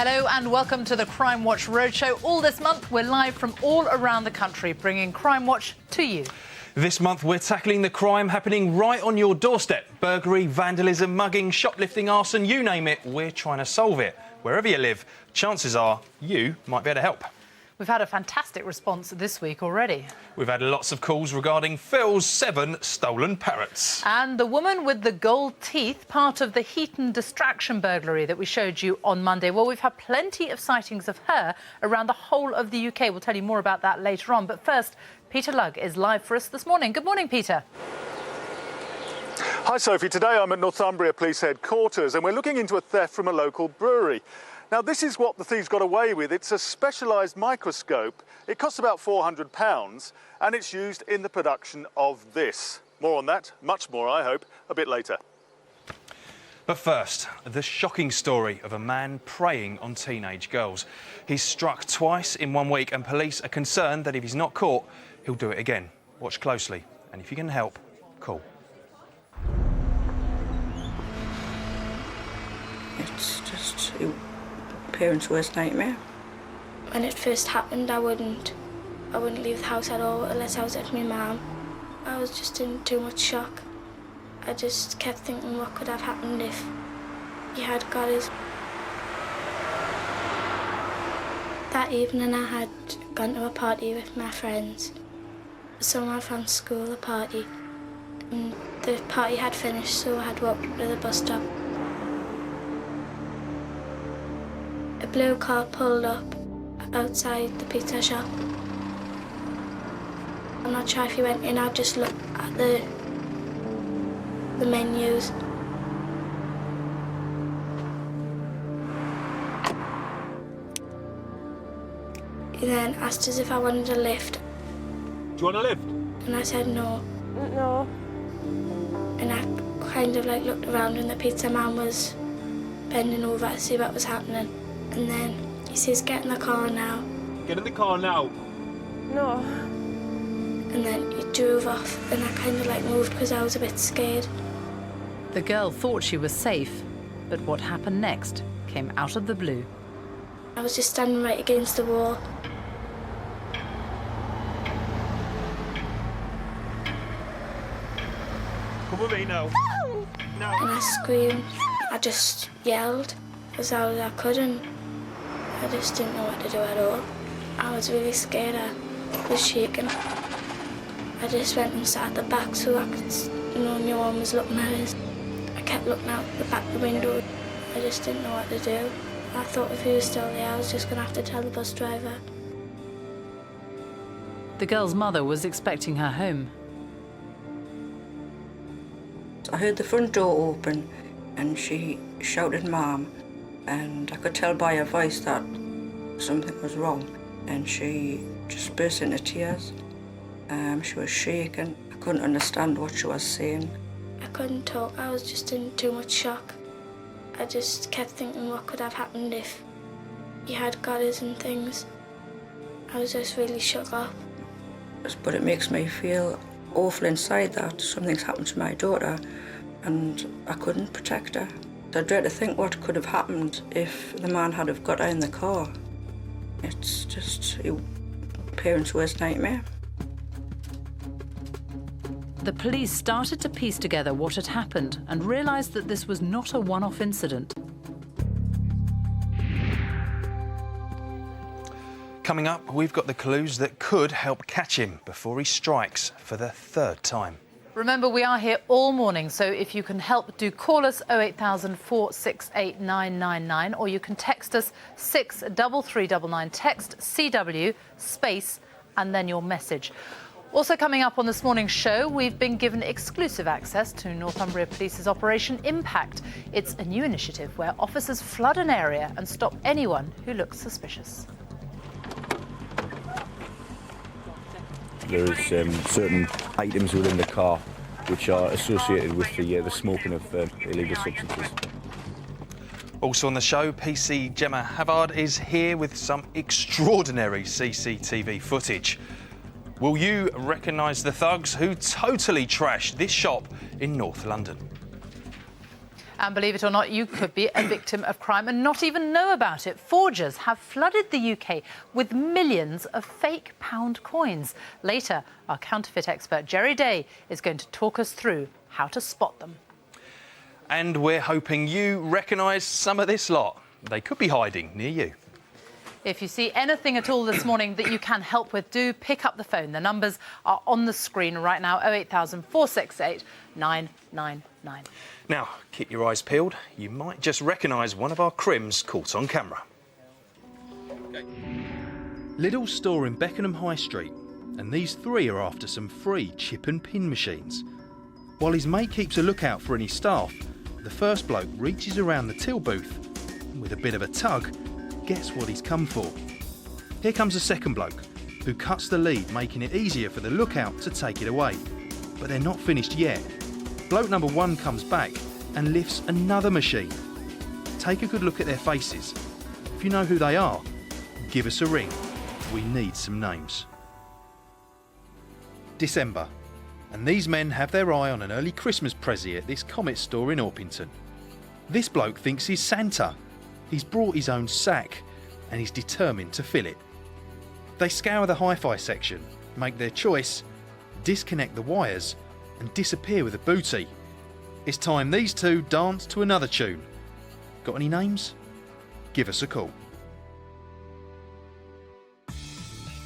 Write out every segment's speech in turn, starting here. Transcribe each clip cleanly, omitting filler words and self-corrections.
Hello and welcome to the Crimewatch Roadshow. All this month, we're live from all around the country, bringing Crimewatch to you. This month, we're tackling the crime happening right on your doorstep. Burglary, vandalism, mugging, shoplifting, arson, you name it, we're trying to solve it. Wherever you live, chances are you might be able to help. We've had a fantastic response this week already. We've had lots of calls regarding Phil's 7 stolen parrots. And the woman with the gold teeth, part of the Heaton distraction burglary that we showed you on Monday. Well, we've had plenty of sightings of her around the whole of the UK. We'll tell you more about that later on. But first, Peter Lugg is live for us this morning. Good morning, Peter. Hi, Sophie. Today I'm at Northumbria Police Headquarters and we're looking into a theft from a local brewery. Now, this is what the thieves got away with. It's a specialised microscope. It costs about £400 and it's used in the production of this. More on that, much more, I hope, a bit later. But first, the shocking story of a man preying on teenage girls. He's struck twice in 1 week and police are concerned that if he's not caught, he'll do it again. Watch closely, and if you can help, call. It's just a parent's worst nightmare. When it first happened, I wouldn't leave the house at all unless I was with my mum. I was just in too much shock. I just kept thinking what could have happened if he had got us. That evening I had gone to a party with my friends. Someone from school, a party. And the party had finished, so I had walked to the bus stop. A blue car pulled up outside the pizza shop. I'm not sure if he went in, I just looked at the menus. He then asked us if I wanted a lift. Do you want a lift? And I said no. No. And I kind of like looked around and the pizza man was bending over to see what was happening. And then he says, "Get in the car now." Get in the car now. No. And then he drove off and I kind of like moved because I was a bit scared. The girl thought she was safe, but what happened next came out of the blue. I was just standing right against the wall. Come with me now. No. And I screamed. I just yelled as loud as I could and I just didn't know what to do at all. I was really scared. I was shaking. I just went and sat at the back so I could, no one was looking at us. I kept looking out the back of the window. I just didn't know what to do. I thought if he was still there, I was just going to have to tell the bus driver. The girl's mother was expecting her home. I heard the front door open and she shouted "Mom," and I could tell by her voice that something was wrong, and she just burst into tears. She was shaking. I couldn't understand what she was saying. I couldn't talk. I was just in too much shock. I just kept thinking what could have happened if he had got us and things. I was just really shook up. But it makes me feel awful inside that something's happened to my daughter and I couldn't protect her. I dread to think what could have happened if the man had have got her in the car. It's just a parent's worst nightmare. The police started to piece together what had happened and realised that this was not a one-off incident. Coming up, we've got the clues that could help catch him before he strikes for the 3rd time. Remember, we are here all morning, so if you can help, do call us 08000 468 999 or you can text us 63399. Text CW space and then your message. Also coming up on this morning's show, we've been given exclusive access to Northumbria Police's Operation Impact. It's a new initiative where officers flood an area and stop anyone who looks suspicious. There's certain items within the car which are associated with the smoking of illegal substances. Also on the show, PC Gemma Havard is here with some extraordinary CCTV footage. Will you recognise the thugs who totally trashed this shop in North London? And believe it or not, you could be a victim of crime and not even know about it. Forgers have flooded the UK with millions of fake pound coins. Later, our counterfeit expert Jerry Day is going to talk us through how to spot them. And we're hoping you recognise some of this lot. They could be hiding near you. If you see anything at all this morning that you can help with, do pick up the phone. The numbers are on the screen right now, 08000 468 999. Now, keep your eyes peeled. You might just recognise one of our crims caught on camera. Lidl's store in Beckenham High Street, and these three are after some free chip and pin machines. While his mate keeps a lookout for any staff, the first bloke reaches around the till booth and with a bit of a tug, gets what he's come for. Here comes the second bloke, who cuts the lead, making it easier for the lookout to take it away. But they're not finished yet. Bloke number one comes back and lifts another machine. Take a good look at their faces. If you know who they are, give us a ring. We need some names. December, and these men have their eye on an early Christmas prezi at this Comet store in Orpington. This bloke thinks he's Santa. He's brought his own sack and he's determined to fill it. They scour the hi-fi section, make their choice, disconnect the wires and disappear with the booty. It's time these two dance to another tune. Got any names? Give us a call.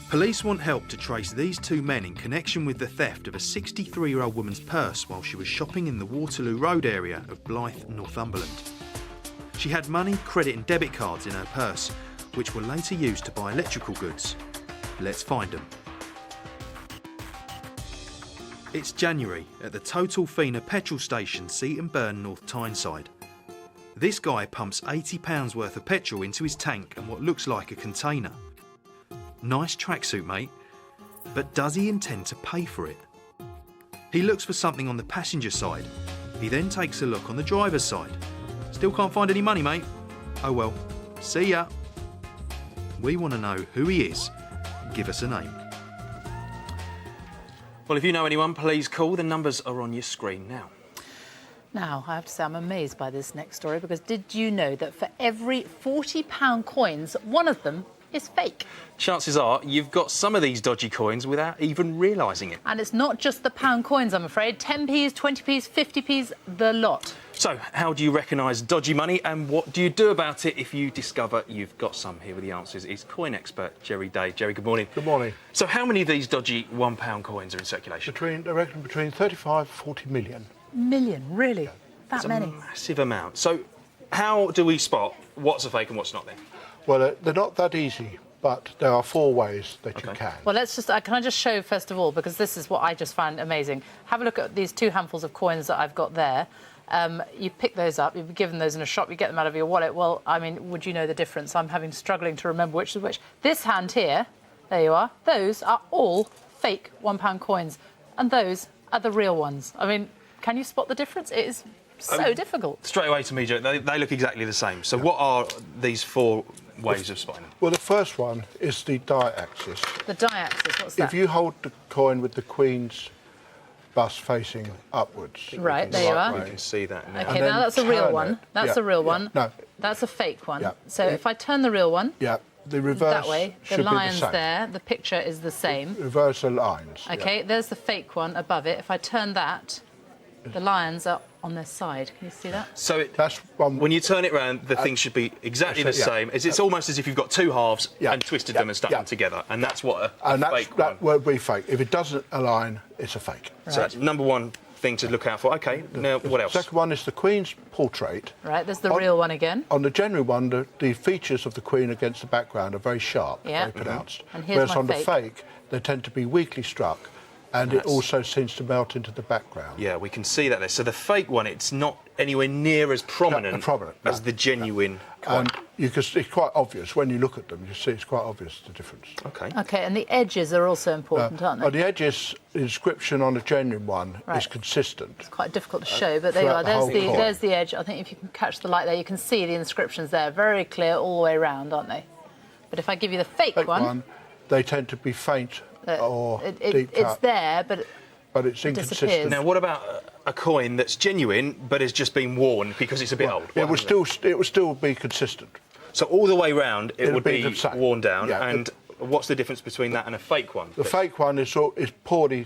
Police want help to trace these two men in connection with the theft of a 63-year-old woman's purse while she was shopping in the Waterloo Road area of Blyth, Northumberland. She had money, credit and debit cards in her purse, which were later used to buy electrical goods. Let's find them. It's January at the Total Fina petrol station, Seaton Burn, North Tyneside. This guy pumps £80 worth of petrol into his tank and what looks like a container. Nice tracksuit, mate, but does he intend to pay for it? He looks for something on the passenger side. He then takes a look on the driver's side. Still can't find any money, mate. Oh well, see ya. We want to know who he is. Give us a name. Well, if you know anyone, please call. The numbers are on your screen now. Now, I have to say I'm amazed by this next story because did you know that for every £40 coins, one of them is fake? Chances are you've got some of these dodgy coins without even realising it. And it's not just the pound coins, I'm afraid. 10p's, 20p's, 50p's, the lot. So, how do you recognise dodgy money and what do you do about it if you discover you've got some? Here with the answers is coin expert Jerry Day. Jerry, good morning. Good morning. So, how many of these dodgy £1 coins are in circulation? I reckon between 35 and 40 million. Million, really? That That's many? a massive amount. So, how do we spot what's a fake and what's not then? Well, they're not that easy, but there are 4 ways that you can. Well, let's just, can I just show first of all, because this is what I just found amazing. Have a look at these 2 handfuls of coins that I've got there. You pick those up, you've given those in a shop, you get them out of your wallet. Well, I mean, would you know the difference? I'm struggling to remember which is which. This hand here, there you are, those are all fake £1 coins. And those are the real ones. I mean, can you spot the difference? It is so difficult. Straight away to me, Joe, they look exactly the same. So what are these 4 ways of spotting them? Well, the first one is the die axis. The die axis, what's that? If you hold the coin with the Queen's bust facing upwards. Right, there you are. You can see that now. OK, now that's a real one. That's a real one. No. That's a fake one. Yeah. So if I turn the real one... Yeah, the reverse that way, the should line's be the same. there, the picture is the same. Reverse the lines. OK, there's the fake one above it. If I turn that, the lions are on their side. Can you see that? So that's one, when you turn it round, the thing should be exactly the same. It's almost as if you've got 2 halves and twisted them and stuck them together. And that's what a fake one. That won't be fake. If it doesn't align, it's a fake. Right. So that's number 1 thing to look out for. OK, now what else? The second one is the Queen's portrait. Right, there's the real one again. On the genuine one, the features of the Queen against the background are very sharp, very pronounced. And here's Whereas my on fake. the fake, they tend to be weakly struck, and it also seems to melt into the background. Yeah, we can see that there. So the fake one, it's not anywhere near as prominent, as the genuine coin. And it's quite obvious when you look at them. You see, it's quite obvious the difference. OK. OK, and the edges are also important, aren't they? On the edges, the inscription on a genuine one is consistent. It's quite difficult to show, but there you are. There's the edge. I think if you can catch the light there, you can see the inscriptions there, very clear all the way around, aren't they? But if I give you the fake one, they tend to be faint or deep it's cut. there, but but it's inconsistent. disappears. Now, what about a coin that's genuine but has just been worn because it's a bit old? It would still be consistent. So all the way round, it would be the same. worn down. Yeah, and what's the difference between that and a fake one? The fake one is poorly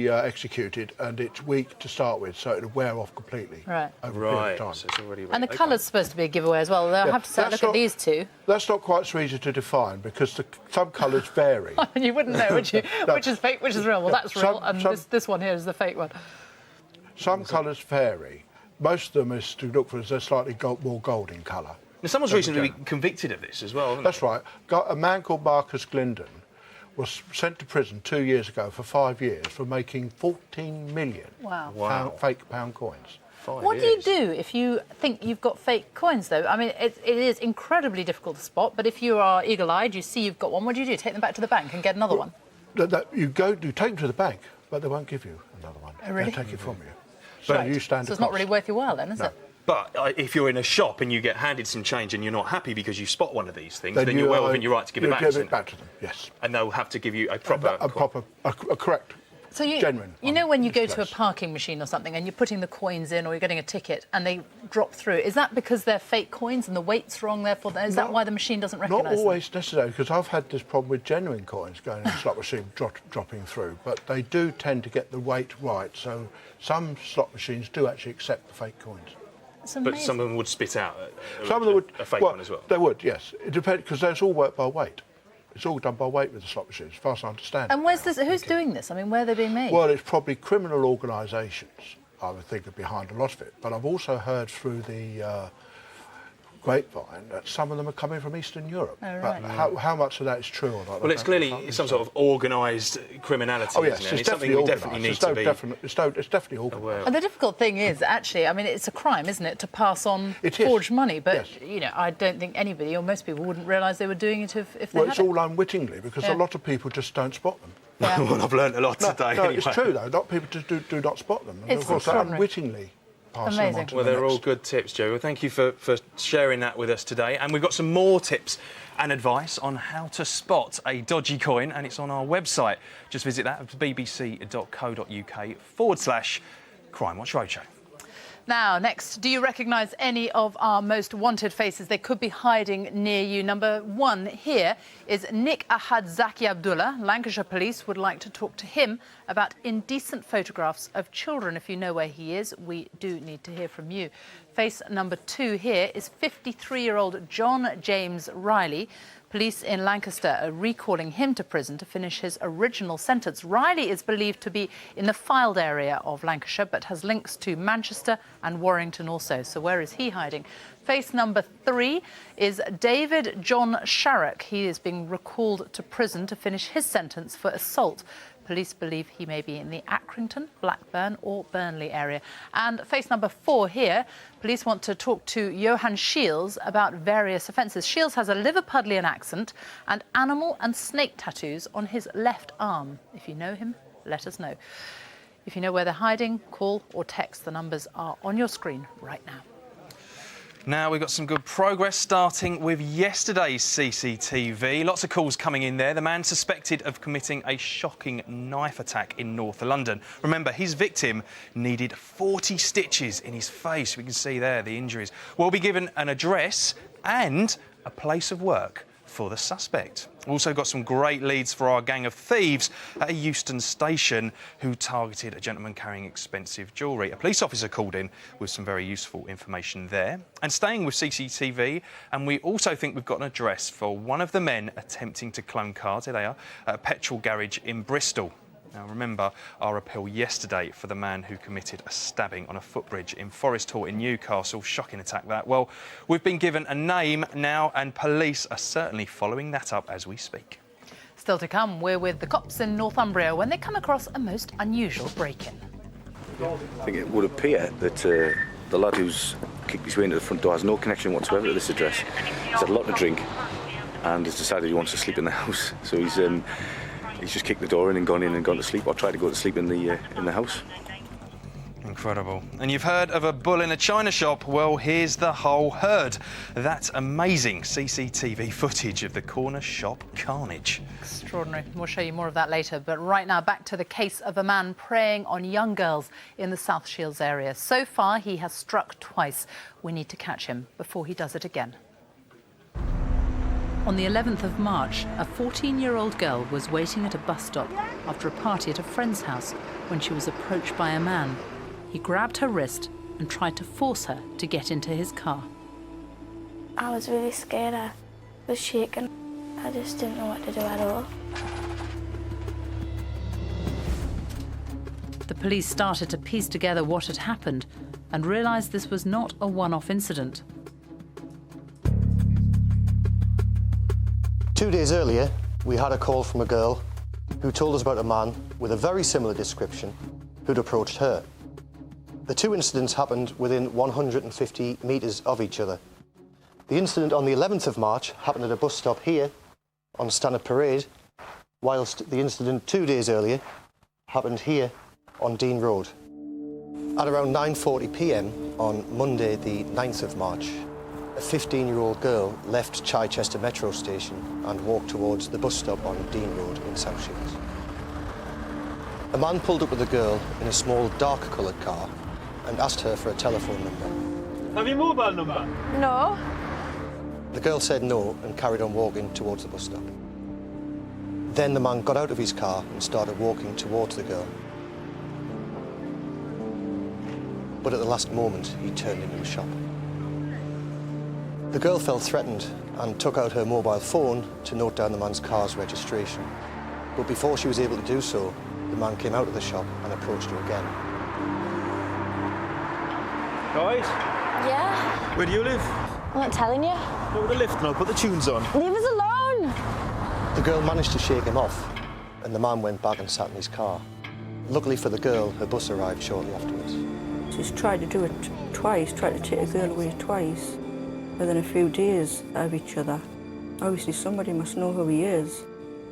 executed, and it's weak to start with, so it'll wear off completely over a period of time. So it's already And the colour's supposed to be a giveaway as well. I have to say, look at these two. That's not quite so easy to define because some colours vary. You wouldn't know, would you? No. Which is fake, which is real. Well, that's real, and this one here is the fake one. Some colours vary. Most of them is to look for they're slightly more gold in colour. Now, someone's recently been convicted of this as well, hasn't That's right. A man called Marcus Glinden was sent to prison 2 years ago for 5 years for making 14 million fake pound coins. What do you do if you think you've got fake coins, though? I mean, it is incredibly difficult to spot, but if you are eagle-eyed, you see you've got one, what do you do? Take them back to the bank and get another one? You take them to the bank, but they won't give you another one. Oh, really? They'll take it from you. So you stand So it's not really worth your while, then, is it? But if you're in a shop and you get handed some change and you're not happy because you spot one of these things, then you're well within your right to give it back. Give it back to them, yes. And they'll have to give you a proper... a correct, So genuine. You know when you go to a parking machine or something and you're putting the coins in or you're getting a ticket and they drop through, is that because they're fake coins and the weight's wrong, therefore, is that why the machine doesn't recognise them? Not always necessary, because I've had this problem with genuine coins going in the slot machine dropping through, but they do tend to get the weight right, so some slot machines do actually accept the fake coins. But some of them would spit out Some of them would, a fake one as well. They would, yes. It depends, because that's all worked by weight. It's all done by weight with the slot machines, as far as I understand. And who's doing this? I mean, where are they being made? Well, it's probably criminal organisations, I would think, are behind a lot of it. But I've also heard through the grapevine that some of them are coming from Eastern Europe. Oh, right. But how much of that is true or not? Well, it's clearly some sort of organised criminality, Oh, yes, isn't it? it's something we definitely definitely need to be... It's definitely organised. And the difficult thing is, actually, I mean, it's a crime, isn't it, to pass on forged money? But, you know, I don't think anybody or most people wouldn't realise they were doing it if they had it. Well, it's all unwittingly, because a lot of people just don't spot them. Yeah. Well, I've learned a lot today. No, anyway. it's true, though. A lot of people just do not spot them. And It's of course, they extraordinary. unwittingly pass them on to Well, the they're all next. good tips, Joe. Well, thank you for sharing that with us today. And we've got some more tips and advice on how to spot a dodgy coin, and it's on our website. Just visit that at bbc.co.uk/Crimewatch Roadshow. Now, next, do you recognise any of our most wanted faces? They could be hiding near you. Number one here is Nick Ahad Zaki Abdullah. Lancashire Police would like to talk to him about indecent photographs of children. If you know where he is, we do need to hear from you. Face number two here is 53-year-old John James Riley. Police in Lancaster are recalling him to prison to finish his original sentence. Riley is believed to be in the Fylde area of Lancashire, but has links to Manchester and Warrington also. So where is he hiding? Face number three is David John Sharrock. He is being recalled to prison to finish his sentence for assault. Police believe he may be in the Accrington, Blackburn or Burnley area. And face number four here, police want to talk to Johan Shields about various offences. Shields has a Liverpudlian accent and animal and snake tattoos on his left arm. If you know him, let us know. If you know where they're hiding, call or text. The numbers are on your screen right now. Now, we've got some good progress, starting with yesterday's CCTV. Lots of calls coming in there. The man suspected of committing a shocking knife attack in North London. Remember, his victim needed 40 stitches in his face. We can see there the injuries. We'll be given an address and a place of work for the suspect. Also got some great leads for our gang of thieves at a Euston station who targeted a gentleman carrying expensive jewellery. A police officer called in with some very useful information there. And staying with CCTV, and we also think we've got an address for one of the men attempting to clone cars. Here they are, at a petrol garage in Bristol. Now, remember our appeal yesterday for the man who committed a stabbing on a footbridge in Forest Hall in Newcastle. Shocking attack, that. Well, we've been given a name now, and police are certainly following that up as we speak. Still to come, we're with the cops in Northumbria when they come across a most unusual break-in. I think it would appear that the lad who's kicked his way into the front door has no connection whatsoever to this address. He's had a lot to drink and has decided he wants to sleep in the house. So he's just kicked the door in and gone to sleep, or tried to go to sleep in the house. Incredible. And you've heard of a bull in a china shop? Well, here's the whole herd. That's amazing CCTV footage of the corner shop carnage. Extraordinary. We'll show you more of that later. But right now, back to the case of a man preying on young girls in the South Shields area. So far, he has struck twice. We need to catch him before he does it again. On the 11th of March, a 14-year-old girl was waiting at a bus stop after a party at a friend's house when she was approached by a man. He grabbed her wrist and tried to force her to get into his car. I was really scared. I was shaking. I just didn't know what to do at all. The police started to piece together what had happened and realised this was not a one-off incident. 2 days earlier, we had a call from a girl who told us about a man with a very similar description who'd approached her. The two incidents happened within 150 metres of each other. The incident on the 11th of March happened at a bus stop here on Standard Parade, whilst the incident 2 days earlier happened here on Dean Road. At around 9:40 p.m. on Monday the 9th of March, a 15-year-old girl left Chichester Metro Station and walked towards the bus stop on Dean Road in South Shields. A man pulled up with a girl in a small dark-coloured car and asked her for a telephone number. Have you a mobile number? No. The girl said no and carried on walking towards the bus stop. Then the man got out of his car and started walking towards the girl. But at the last moment, he turned into a shop. The girl felt threatened and took out her mobile phone to note down the man's car's registration. But before she was able to do so, the man came out of the shop and approached her again. Guys, Yeah? where do you live? I'm not telling you. Go to the lift and I'll put the tunes on. Leave us alone! The girl managed to shake him off, and the man went back and sat in his car. Luckily for the girl, her bus arrived shortly afterwards. She's tried to do it twice, tried to take a girl away twice, within a few days of each other. Obviously somebody must know who he is.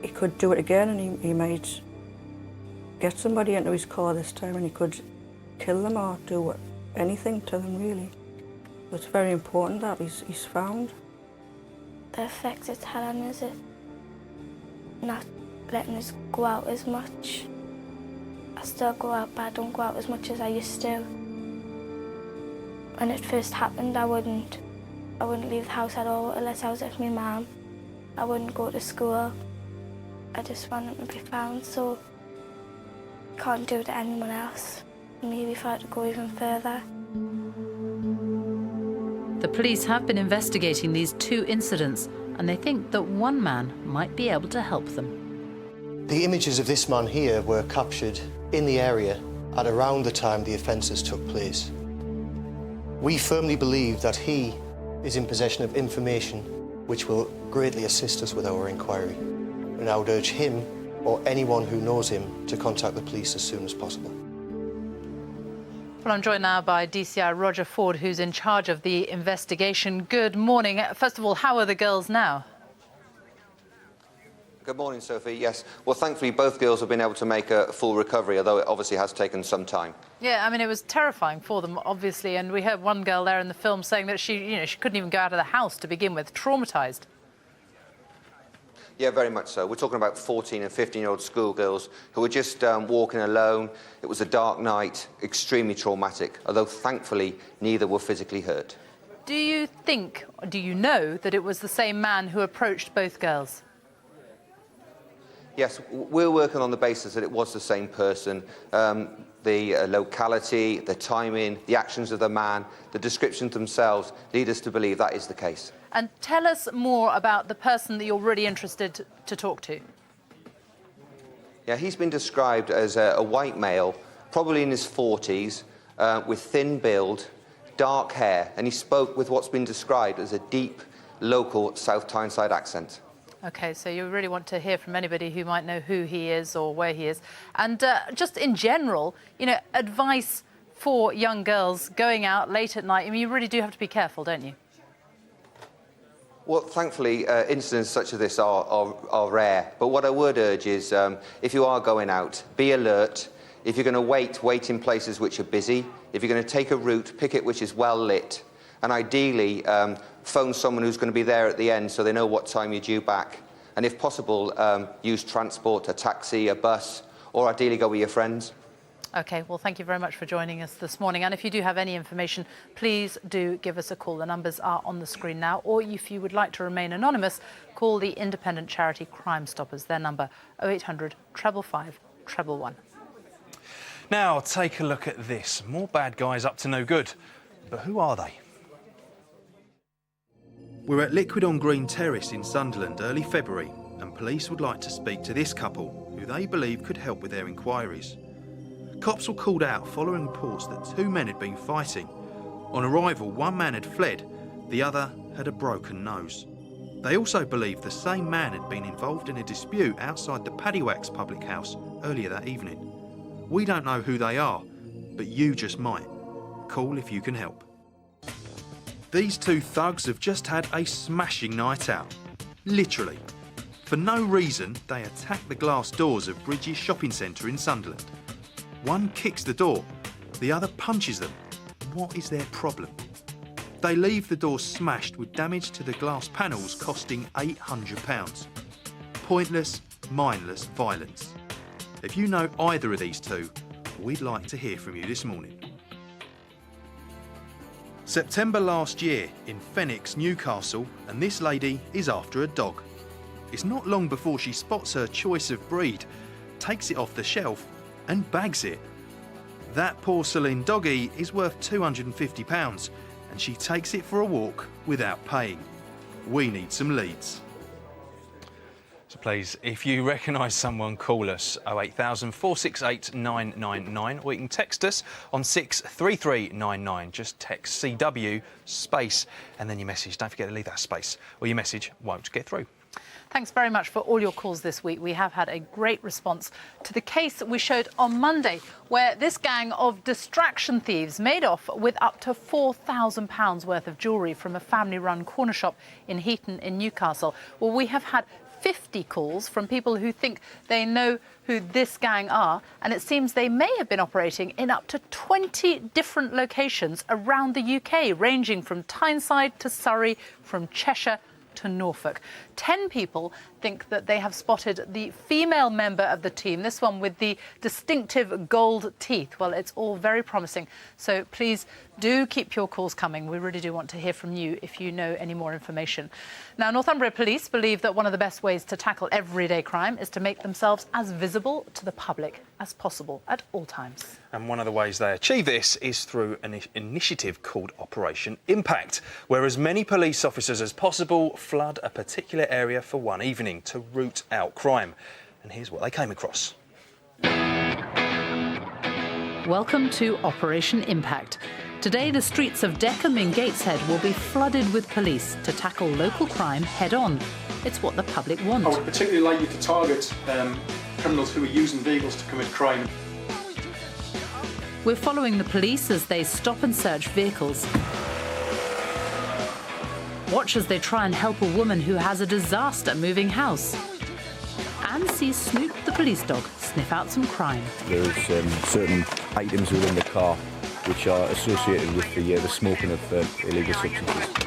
He could do it again and he might get somebody into his car this time and he could kill them or do anything to them, really. It's very important that he's found. The effect it's had on us is not letting us go out as much. I still go out, but I don't go out as much as I used to. When it first happened, I wouldn't leave the house at all unless I was with my mum. I wouldn't go to school. I just wanted to be found, so I can't do it to anyone else. Maybe if I had to go even further. The police have been investigating these two incidents, and they think that one man might be able to help them. The images of this man here were captured in the area at around the time the offences took place. We firmly believe that he is in possession of information which will greatly assist us with our inquiry. And I would urge him or anyone who knows him to contact the police as soon as possible. Well, I'm joined now by DCI Roger Ford, who's in charge of the investigation. Good morning. First of all, how are the girls now? Good morning, Sophie. Yes. Well, thankfully, both girls have been able to make a full recovery, although it obviously has taken some time. Yeah, I mean, it was terrifying for them, obviously, and we heard one girl there in the film saying that she couldn't even go out of the house to begin with, traumatised. Yeah, very much so. We're talking about 14 and 15-year-old schoolgirls who were just walking alone. It was a dark night, extremely traumatic, although thankfully neither were physically hurt. Do you think, or do you know, that it was the same man who approached both girls? Yes, we're working on the basis that it was the same person. The locality, the timing, the actions of the man, the descriptions themselves lead us to believe that is the case. And tell us more about the person that you're really interested to talk to. Yeah, he's been described as a white male, probably in his 40s, with thin build, dark hair, and he spoke with what's been described as a deep, local South Tyneside accent. OK, so you really want to hear from anybody who might know who he is or where he is. And just in general, advice for young girls going out late at night. I mean, you really do have to be careful, don't you? Well, thankfully, incidents such as this are rare. But what I would urge is, if you are going out, be alert. If you're going to wait in places which are busy. If you're going to take a route, pick it which is well lit. And ideally, phone someone who's going to be there at the end so they know what time you're due back. And if possible, use transport, a taxi, a bus, or ideally go with your friends. OK, well, thank you very much for joining us this morning. And if you do have any information, please do give us a call. The numbers are on the screen now. Or if you would like to remain anonymous, call the independent charity Crime Stoppers. Their number 0800 555 111. Now, take a look at this. More bad guys up to no good. But who are they? We're at Liquid on Green Terrace in Sunderland early February, and police would like to speak to this couple, who they believe could help with their inquiries. Cops were called out following reports that two men had been fighting. On arrival, one man had fled, the other had a broken nose. They also believe the same man had been involved in a dispute outside the Paddywax public house earlier that evening. We don't know who they are, but you just might. Call if you can help. These two thugs have just had a smashing night out. Literally. For no reason, they attack the glass doors of Bridges Shopping Centre in Sunderland. One kicks the door, the other punches them. What is their problem? They leave the door smashed with damage to the glass panels costing £800. Pointless, mindless violence. If you know either of these two, we'd like to hear from you this morning. September last year in Phoenix, Newcastle, and this lady is after a dog. It's not long before she spots her choice of breed, takes it off the shelf and bags it. That porcelain doggy is worth £250 and she takes it for a walk without paying. We need some leads. So please, if you recognise someone, call us 08000 468 999 or you can text us on 63399. Just text CW space and then your message. Don't forget to leave that space or your message won't get through. Thanks very much for all your calls this week. We have had a great response to the case that we showed on Monday, where this gang of distraction thieves made off with up to £4,000 worth of jewellery from a family-run corner shop in Heaton in Newcastle. Well, we have had 50 calls from people who think they know who this gang are, and it seems they may have been operating in up to 20 different locations around the UK, ranging from Tyneside to Surrey, from Cheshire to Norfolk. 10 people think that they have spotted the female member of the team, this one with the distinctive gold teeth. Well, it's all very promising, so please do keep your calls coming. We really do want to hear from you if you know any more information. Now, Northumbria Police believe that one of the best ways to tackle everyday crime is to make themselves as visible to the public as possible at all times. And one of the ways they achieve this is through an initiative called Operation Impact, where as many police officers as possible flood a particular area for one evening to root out crime. And here's what they came across. Welcome to Operation Impact. Today, the streets of Deckham in Gateshead will be flooded with police to tackle local crime head-on. It's what the public want. I would particularly like you to target criminals who are using vehicles to commit crime. We're following the police as they stop and search vehicles. Watch as they try and help a woman who has a disaster moving house. And see Snoop, the police dog, sniff out some crime. There's certain items within the car which are associated with the smoking of illegal substances.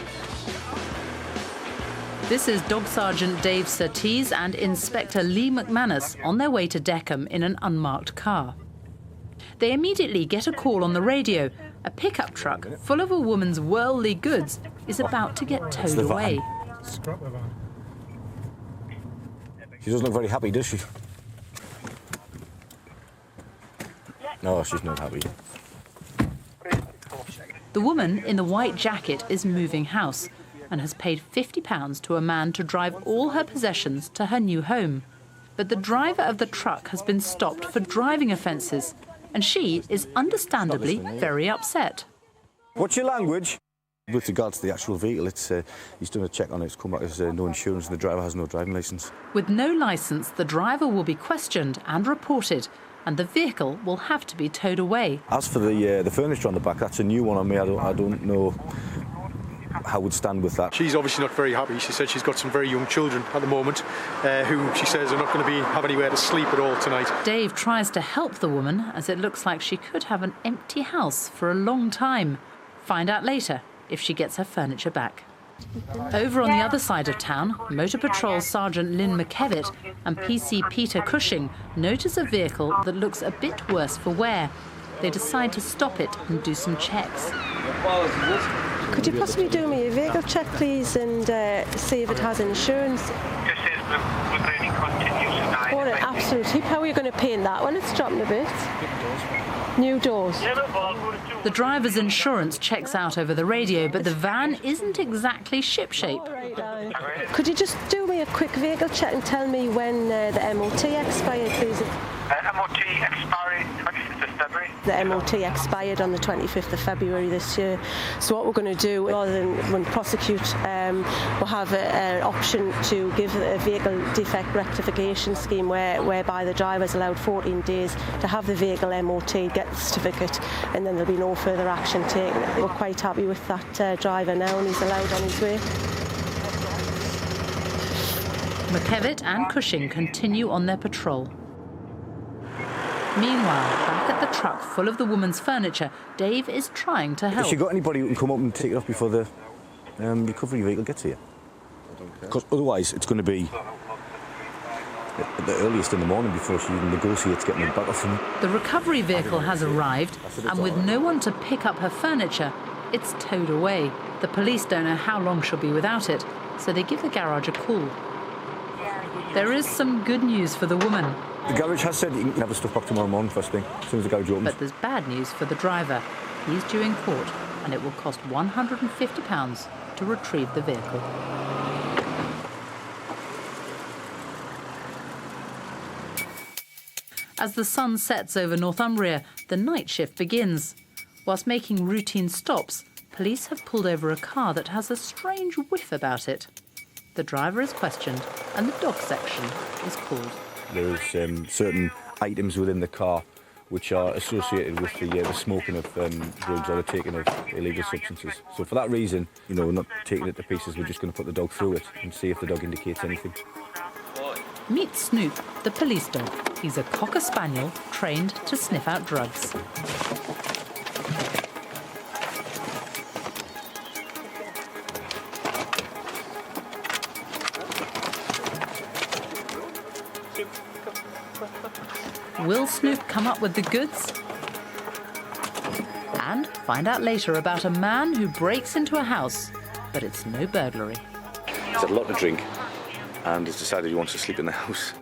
This is Dog Sergeant Dave Surtees and Inspector Lee McManus on their way to Deckham in an unmarked car. They immediately get a call on the radio. A pickup truck full of a woman's worldly goods is about to get towed away. She doesn't look very happy, does she? No, she's not happy. The woman in the white jacket is moving house and has paid £50 to a man to drive all her possessions to her new home. But the driver of the truck has been stopped for driving offences, and she is understandably very upset. What's your language? With regards to the actual vehicle, he's done a check on it. It's come back as no insurance and the driver has no driving licence. With no licence, the driver will be questioned and reported, and the vehicle will have to be towed away. As for the furniture on the back, that's a new one on me. I don't know how we'd stand with that. She's obviously not very happy. She said she's got some very young children at the moment who she says are not going to have anywhere to sleep at all tonight. Dave tries to help the woman, as it looks like she could have an empty house for a long time. Find out later if she gets her furniture back. Over on the other side of town, Motor Patrol Sergeant Lynn McKevitt and PC Peter Cushing notice a vehicle that looks a bit worse for wear. They decide to stop it and do some checks. Could you possibly do me a vehicle check, please, and see if it has insurance? Oh, absolutely. How are you going to paint that when it's dropping a bit? New doors. The driver's insurance checks out over the radio, but the van isn't exactly shipshape. Could you just do me a quick vehicle check and tell me when the MOT expired, please? MOT expired 25th of February. The MOT expired on the 25th of February this year. So what we're going to do, rather than prosecute, we'll have an option to give a vehicle defect rectification scheme whereby the driver is allowed 14 days to have the vehicle MOT, get the certificate, and then there'll be no further action taken. We're quite happy with that driver now, and he's allowed on his way. McKevitt and Cushing continue on their patrol. Meanwhile, back at the truck full of the woman's furniture, Dave is trying to help. Has she got anybody who can come up and take it off before the recovery vehicle gets here? Because otherwise it's going to be at the earliest in the morning before she even negotiates getting it back off him. The recovery vehicle has arrived, and with no one to pick up her furniture, it's towed away. The police don't know how long she'll be without it, so they give the garage a call. There is some good news for the woman. The garage has said you can have the stuff back tomorrow morning first thing, as soon as the garage opens. But there's bad news for the driver. He's due in court, and it will cost £150 to retrieve the vehicle. As the sun sets over Northumbria, the night shift begins. Whilst making routine stops, police have pulled over a car that has a strange whiff about it. The driver is questioned, and the dog section is called. There's certain items within the car which are associated with the smoking of drugs or the taking of illegal substances. So for that reason, we're not taking it to pieces, we're just going to put the dog through it and see if the dog indicates anything. Meet Snoop, the police dog. He's a Cocker Spaniel trained to sniff out drugs. Will Snoop come up with the goods? And find out later about a man who breaks into a house, but it's no burglary. He's had a lot to drink and has decided he wants to sleep in the house.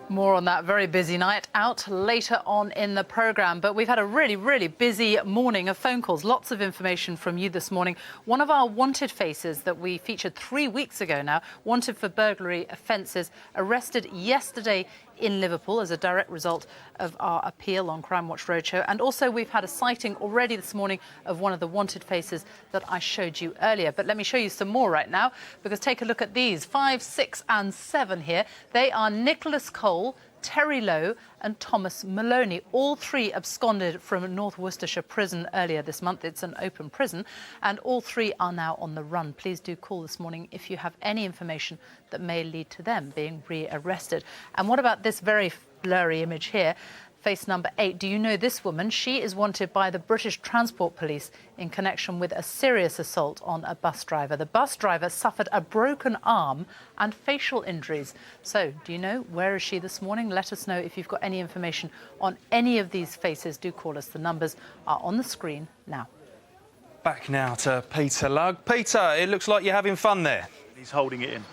More on that very busy night out later on in the programme. But we've had a really, really busy morning of phone calls. Lots of information from you this morning. One of our wanted faces that we featured 3 weeks ago now, wanted for burglary offences, arrested yesterday in Liverpool as a direct result of our appeal on Crimewatch Roadshow. And also we've had a sighting already this morning of one of the wanted faces that I showed you earlier. But let me show you some more right now, because take a look at these, 5, 6 and 7 here. They are Nicholas Cole, Terry Lowe and Thomas Maloney. All three absconded from North Worcestershire prison earlier this month. It's an open prison, and all three are now on the run. Please do call this morning if you have any information that may lead to them being re-arrested. And what about this very blurry image here? Face number 8. Do you know this woman? She is wanted by the British Transport Police in connection with a serious assault on a bus driver. The bus driver suffered a broken arm and facial injuries. So, do you know where is she this morning? Let us know if you've got any information on any of these faces. Do call us. The numbers are on the screen now. Back now to Peter Lugg. Peter, it looks like you're having fun there. He's holding it in.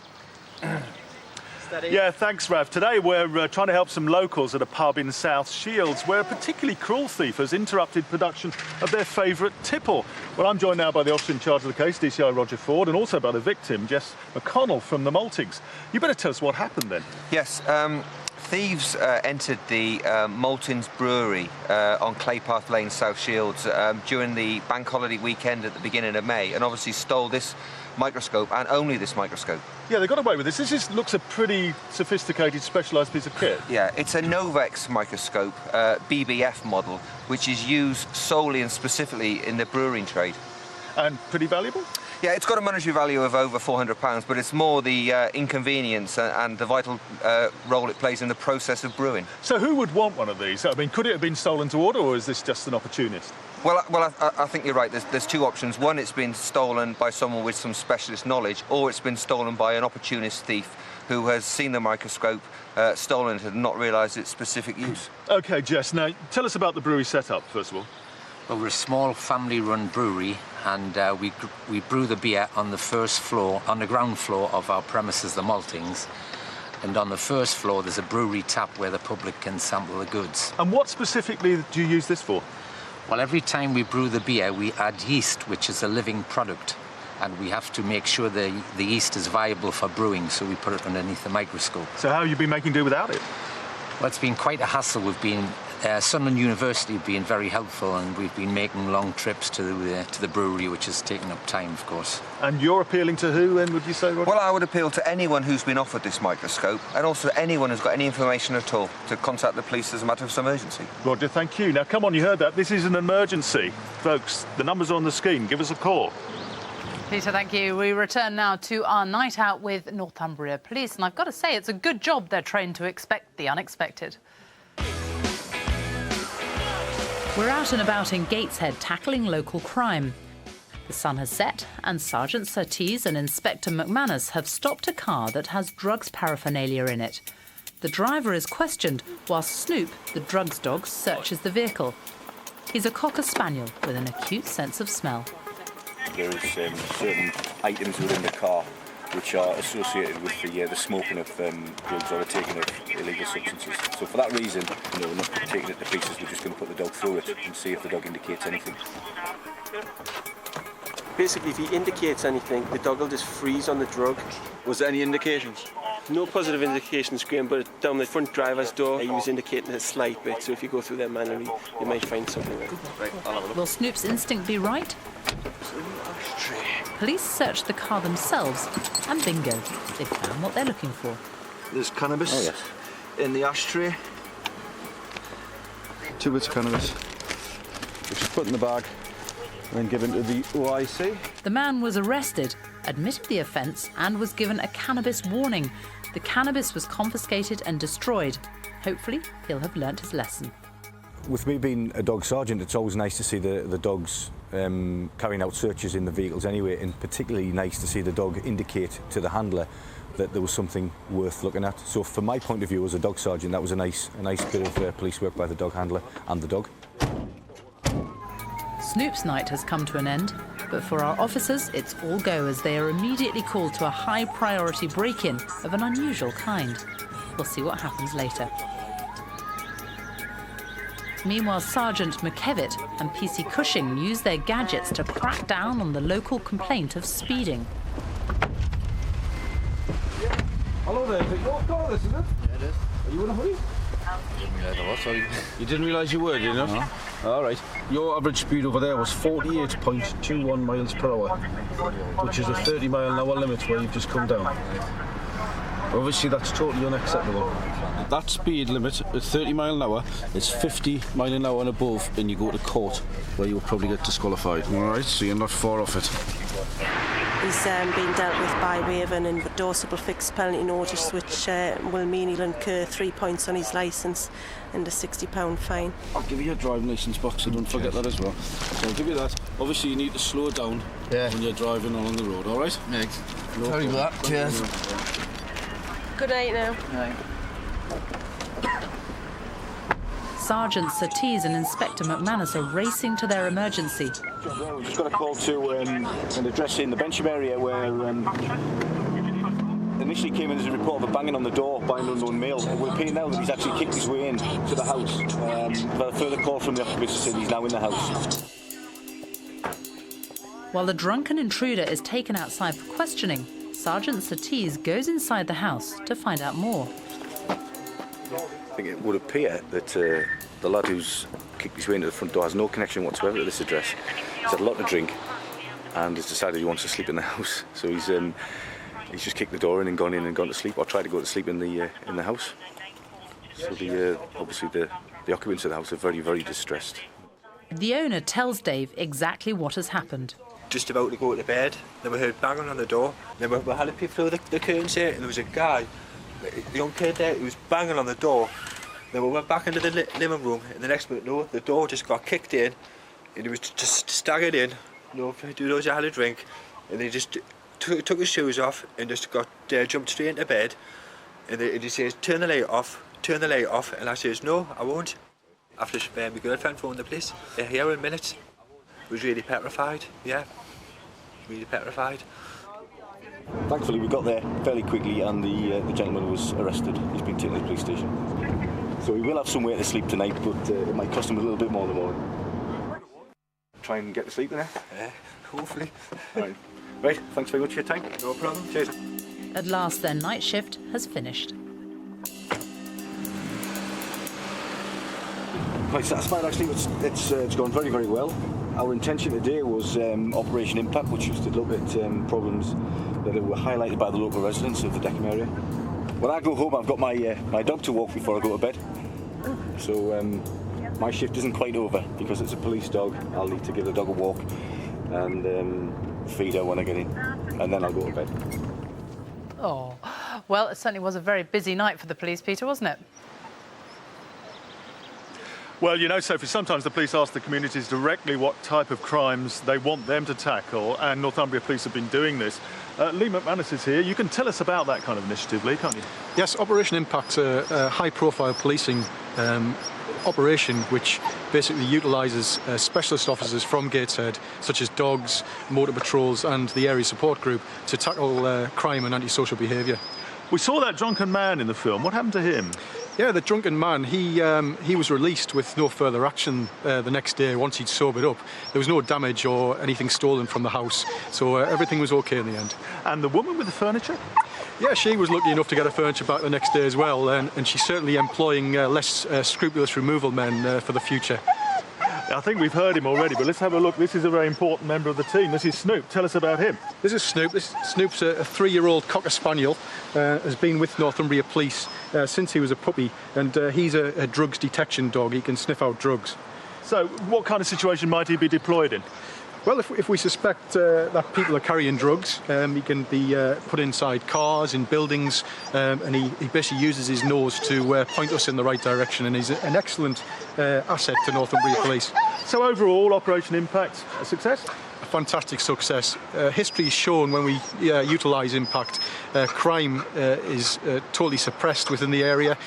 Yeah, thanks, Rav. Today we're trying to help some locals at a pub in South Shields where a particularly cruel thief has interrupted production of their favourite tipple. Well, I'm joined now by the officer in charge of the case, DCI Roger Ford, and also by the victim, Jess McConnell from the Maltings. You better tell us what happened then. Yes, thieves entered the Maltings Brewery on Claypath Lane, South Shields, during the bank holiday weekend at the beginning of May, and obviously stole this microscope, and only this microscope. Yeah, they got away with this. This looks a pretty sophisticated, specialised piece of kit. Yeah, it's a Novex microscope, BBF model, which is used solely and specifically in the brewing trade. And pretty valuable? Yeah, it's got a monetary value of over £400, but it's more the inconvenience and the vital role it plays in the process of brewing. So who would want one of these? I mean, could it have been stolen to order, or is this just an opportunist? Well, I think you're right. There's two options. One, it's been stolen by someone with some specialist knowledge, or it's been stolen by an opportunist thief who has seen the microscope, stolen it, and not realised its specific use. OK, Jess, now tell us about the brewery setup, first of all. Well, we're a small family-run brewery, and we brew the beer on the first floor, on the ground floor of our premises, the maltings. And on the first floor, there's a brewery tap where the public can sample the goods. And what specifically do you use this for? Well, every time we brew the beer, we add yeast, which is a living product. And we have to make sure the yeast is viable for brewing, so we put it underneath the microscope. So how have you been making do without it? Well, it's been quite a hassle. We've been... Sunderland University have been very helpful, and we've been making long trips to the brewery, which has taken up time, of course. And you're appealing to who, then, would you say, Roger? Well, I would appeal to anyone who's been offered this microscope, and also anyone who's got any information at all, to contact the police as a matter of some urgency. Roger, thank you. Now, come on, you heard that. This is an emergency. Folks, the number's on the screen. Give us a call. Peter, thank you. We return now to our night out with Northumbria Police, and I've got to say, it's a good job they're trained to expect the unexpected. We're out and about in Gateshead tackling local crime. The sun has set and Sergeant Surtees and Inspector McManus have stopped a car that has drugs paraphernalia in it. The driver is questioned whilst Snoop, the drugs dog, searches the vehicle. He's a Cocker Spaniel with an acute sense of smell. There is certain items within the car which are associated with the smoking of drugs or the taking of illegal substances. So for that reason, we're not taking it to pieces, we're just going to put the dog through it and see if the dog indicates anything. Basically, if he indicates anything, the dog will just freeze on the drug. Was there any indications? No positive indications, Graham, but down the front driver's door, he was indicating a slight bit, so if you go through there manually, you might find something there. Right, I'll have a look. Will Snoop's instinct be right? Police searched the car themselves, and bingo, they found what they're looking for. There's cannabis in the ashtray. 2 bits of cannabis, which is put in the bag and then given to the OIC. The man was arrested, admitted the offence, and was given a cannabis warning. The cannabis was confiscated and destroyed. Hopefully, he'll have learnt his lesson. With me being a dog sergeant, it's always nice to see the dogs carrying out searches in the vehicles anyway, and particularly nice to see the dog indicate to the handler that there was something worth looking at. So from my point of view as a dog sergeant, that was a nice bit of police work by the dog handler and the dog. Snoop's night has come to an end, but for our officers, it's all go as they are immediately called to a high-priority break-in of an unusual kind. We'll see what happens later. Meanwhile, Sergeant McKevitt and PC Cushing use their gadgets to crack down on the local complaint of speeding. Hello there, your car, this, isn't it? Yeah, it is. Are you in a hurry? Sorry. You didn't realise you were, did you? No. All right. Your average speed over there was 48.21 miles per hour, which is a 30-mile-an-hour limit where you've just come down. Obviously, that's totally unacceptable. That speed limit at 30 mile an hour is 50 mile an hour and above, and you go to court, where you'll probably get disqualified. All right, so you're not far off it. He's being dealt with by way of an endorsable fixed penalty notice, which will mean he'll incur 3 points on his licence and a £60 fine. I'll give you your driving licence box, so don't forget that as well. So I'll give you that. Obviously, you need to slow down when you're driving along the road, all right? Yeah, sorry about that. Cheers. Good night now. Night. Sergeant Surtees and Inspector McManus are racing to their emergency. We've just got a call to an address in the Bensham area where initially came in as a report of a banging on the door by an unknown male. We're appearing now that he's actually kicked his way in to the house. We've had a further call from the occupants to say he's now in the house. While the drunken intruder is taken outside for questioning, Sergeant Surtees goes inside the house to find out more. I think it would appear that the lad who's kicked his way into the front door has no connection whatsoever to this address. He's had a lot to drink and has decided he wants to sleep in the house. So he's just kicked the door in and gone to sleep, or tried to go to sleep in the house. So obviously the occupants of the house are very, very distressed. The owner tells Dave exactly what has happened. just about to go to bed. Then we heard banging on the door. Then we had a peep through the curtains here, and there was a guy, a young kid there, who was banging on the door. Then we went back into the living room, and the next minute, no, the door just got kicked in, and he was just staggered in. No, those had a drink, and he just took his shoes off and just jumped straight into bed. And he says, "Turn the light off, turn the light off." And I says, "No, I won't." After my girlfriend phoned the police, they're here in minutes. Was really petrified, yeah, really petrified. Thankfully, we got there fairly quickly, and the gentleman was arrested. He's been taken to the police station. So he will have somewhere to sleep tonight, but it might cost him a little bit more in the morning. Try and get to sleep there. Yeah, hopefully. Right, thanks very much for your time. No problem. Cheers. At last, their night shift has finished. Quite satisfied, actually. It's gone very, very well. Our intention today was Operation Impact, which was to look at problems that were highlighted by the local residents of the Deckham area. When I go home, I've got my dog to walk before I go to bed. So my shift isn't quite over because it's a police dog. I'll need to give the dog a walk and feed her when I get in, and then I'll go to bed. Oh, well, it certainly was a very busy night for the police, Peter, wasn't it? Well, you know, Sophie, sometimes the police ask the communities directly what type of crimes they want them to tackle, and Northumbria Police have been doing this. Lee McManus is here. You can tell us about that kind of initiative, Lee, can't you? Yes, Operation Impact's a high-profile policing operation which basically utilises specialist officers from Gateshead, such as dogs, motor patrols and the area support group, to tackle crime and antisocial behaviour. We saw that drunken man in the film. What happened to him? Yeah, the drunken man, he was released with no further action the next day once he'd sobered up. There was no damage or anything stolen from the house, so everything was OK in the end. And the woman with the furniture? Yeah, she was lucky enough to get her furniture back the next day as well, and she's certainly employing less scrupulous removal men for the future. I think we've heard him already, but let's have a look. This is a very important member of the team. This is Snoop. Tell us about him. This is Snoop. Snoop's a 3-year-old Cocker Spaniel, has been with Northumbria Police since he was a puppy, and he's a drugs detection dog. He can sniff out drugs. So what kind of situation might he be deployed in? Well, if we suspect that people are carrying drugs, he can be put inside cars, in buildings, and he basically uses his nose to point us in the right direction, and he's an excellent asset to Northumbria Police. So overall, Operation Impact, a success? A fantastic success. History has shown when we utilise Impact, crime is totally suppressed within the area.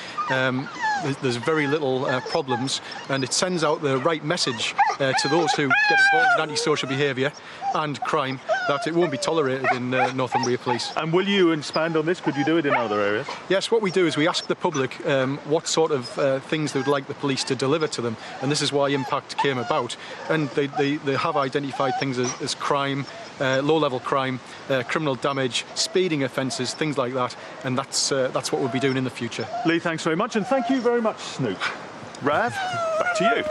There's very little problems, and it sends out the right message to those who get involved in antisocial behaviour and crime that it won't be tolerated in Northumbria Police. And will you expand on this? Could you do it in other areas? Yes, what we do is we ask the public what sort of things they would like the police to deliver to them, and this is why Impact came about. And they have identified things as crime, low-level crime, criminal damage, speeding offences, things like that, and that's what we'll be doing in the future. Lee, thanks very much, and thank you very much, Snoop. Rav, back to you.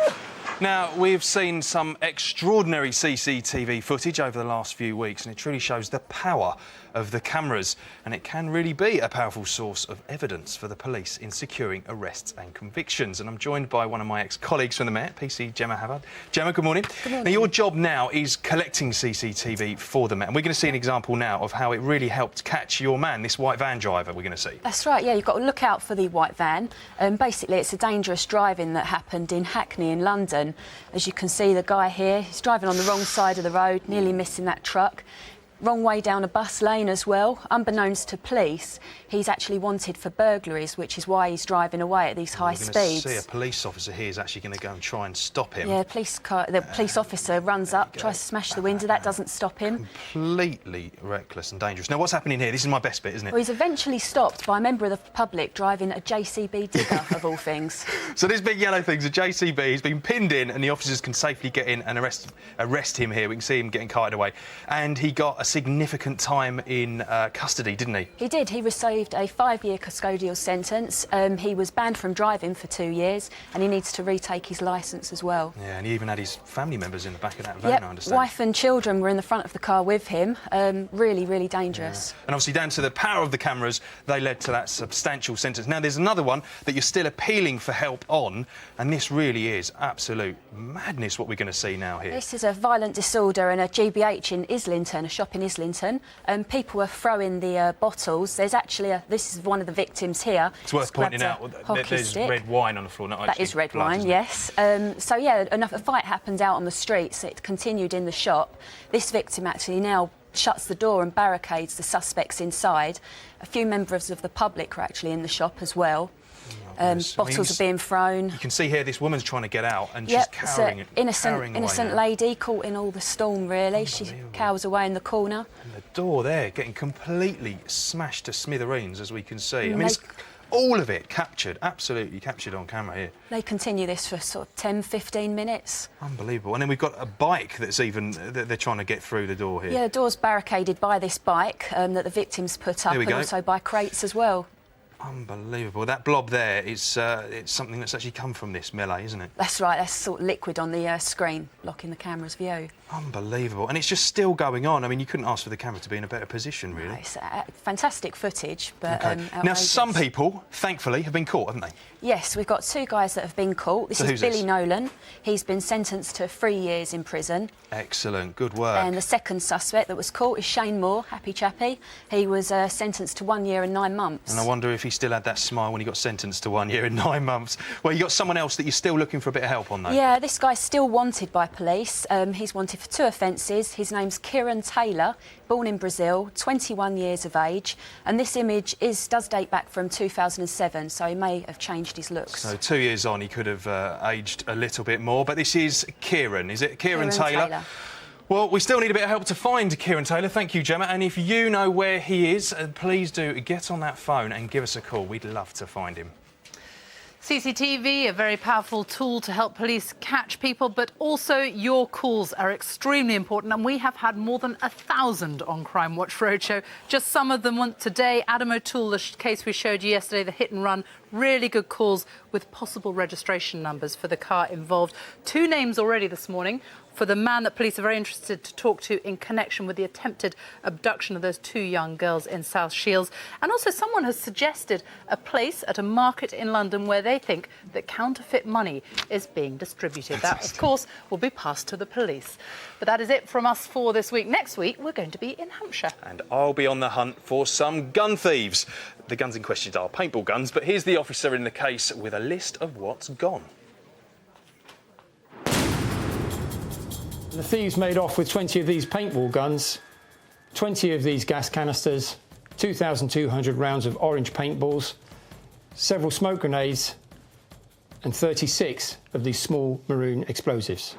Now, we've seen some extraordinary CCTV footage over the last few weeks, and it truly shows the power of the cameras, and it can really be a powerful source of evidence for the police in securing arrests and convictions. And I'm joined by one of my ex-colleagues from the Met, PC Gemma Havard. Gemma, good morning. Good morning. Now, your job now is collecting CCTV for the Met, and we're going to see an example now of how it really helped catch your man, this white van driver we're going to see. That's right, yeah, you've got to look out for the white van. Basically, it's a dangerous driving that happened in Hackney in London. As you can see, the guy here, he's driving on the wrong side of the road, nearly missing that truck. Wrong way down a bus lane as well. Unbeknownst to police, he's actually wanted for burglaries, which is why he's driving away at these high speeds. See, a police officer here is actually going to go and try and stop him. Yeah, the police officer runs up, tries to smash the window. That doesn't stop him. Completely reckless and dangerous. Now, what's happening here? This is my best bit, isn't it? Well, he's eventually stopped by a member of the public driving a JCB digger, of all things. So this big yellow thing's a JCB. He's been pinned in, and the officers can safely get in and arrest him here. We can see him getting carted away. And he got a significant time in custody, didn't he? He did. He received a 5-year custodial sentence. He was banned from driving for 2 years, and he needs to retake his licence as well. Yeah, and he even had his family members in the back of that van, I understand. Wife and children were in the front of the car with him. Really, really dangerous. Yeah. And obviously, down to the power of the cameras, they led to that substantial sentence. Now, there's another one that you're still appealing for help on, and this really is absolute madness what we're going to see now here. This is a violent disorder in a GBH in Islington, a shop in Islington. People were throwing the bottles. There's actually this is one of the victims here. It's worth pointing out that there's red wine on the floor. That is red wine, yes. So, yeah, a fight happened out on the streets. It continued in the shop. This victim actually now shuts the door and barricades the suspects inside. A few members of the public were actually in the shop as well. Bottles are being thrown. You can see here this woman's trying to get out and she's cowering it. Innocent lady caught in all the storm, really. She cowers away in the corner. And the door there getting completely smashed to smithereens, as we can see. I mean, it's all of it captured, absolutely captured on camera here. They continue this for sort of 10, 15 minutes. Unbelievable. And then we've got a bike that's they're trying to get through the door here. Yeah, the door's barricaded by this bike that the victims put up, and also by crates as well. Unbelievable. That blob there is it's something that's actually come from this melee, isn't it? That's right. That's sort of liquid on the screen, blocking the camera's view. Unbelievable. And it's just still going on. I mean, you couldn't ask for the camera to be in a better position, really. No, it's fantastic footage, but now, some people, thankfully, have been caught, haven't they? Yes, we've got 2 guys that have been caught. This is Billy Nolan. He's been sentenced to 3 years in prison. Excellent. Good work. And the second suspect that was caught is Shane Moore, happy chappy. He was sentenced to 1 year and 9 months. And I wonder if he still had that smile when he got sentenced to 1 year and 9 months. Well, you got someone else that you're still looking for a bit of help on, though. Yeah, this guy's still wanted by police. He's wanted for 2 offences. His name's Kieran Taylor, born in Brazil, 21 years of age. And this image does date back from 2007, so he may have changed his looks. So 2 years on, he could have aged a little bit more. But this is Kieran, is it? Kieran Taylor. Well, we still need a bit of help to find Kieran Taylor. Thank you, Gemma. And if you know where he is, please do get on that phone and give us a call. We'd love to find him. CCTV, a very powerful tool to help police catch people, but also your calls are extremely important, and we have had more than 1,000 on Crimewatch Roadshow. Just some of them today. Adam O'Toole, the case we showed you yesterday, the hit and run, really good calls with possible registration numbers for the car involved. 2 names already this morning for the man that police are very interested to talk to in connection with the attempted abduction of those 2 young girls in South Shields. And also someone has suggested a place at a market in London where they think that counterfeit money is being distributed. That, of course, will be passed to the police. But that is it from us for this week. Next week, we're going to be in Hampshire. And I'll be on the hunt for some gun thieves. The guns in question are paintball guns, but here's the officer in the case with a list of what's gone. The thieves made off with 20 of these paintball guns, 20 of these gas canisters, 2,200 rounds of orange paintballs, several smoke grenades, and 36 of these small maroon explosives.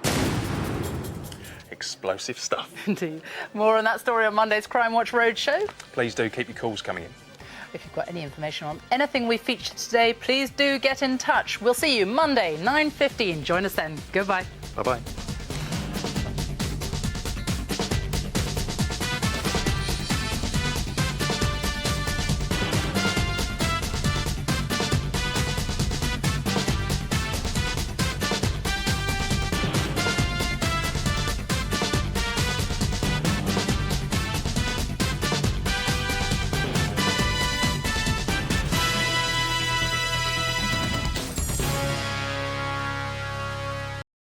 Explosive stuff. Indeed. More on that story on Monday's Crimewatch Roadshow. Please do keep your calls coming in. If you've got any information on anything we featured today, please do get in touch. We'll see you Monday, 9:15. Join us then. Goodbye. Bye-bye.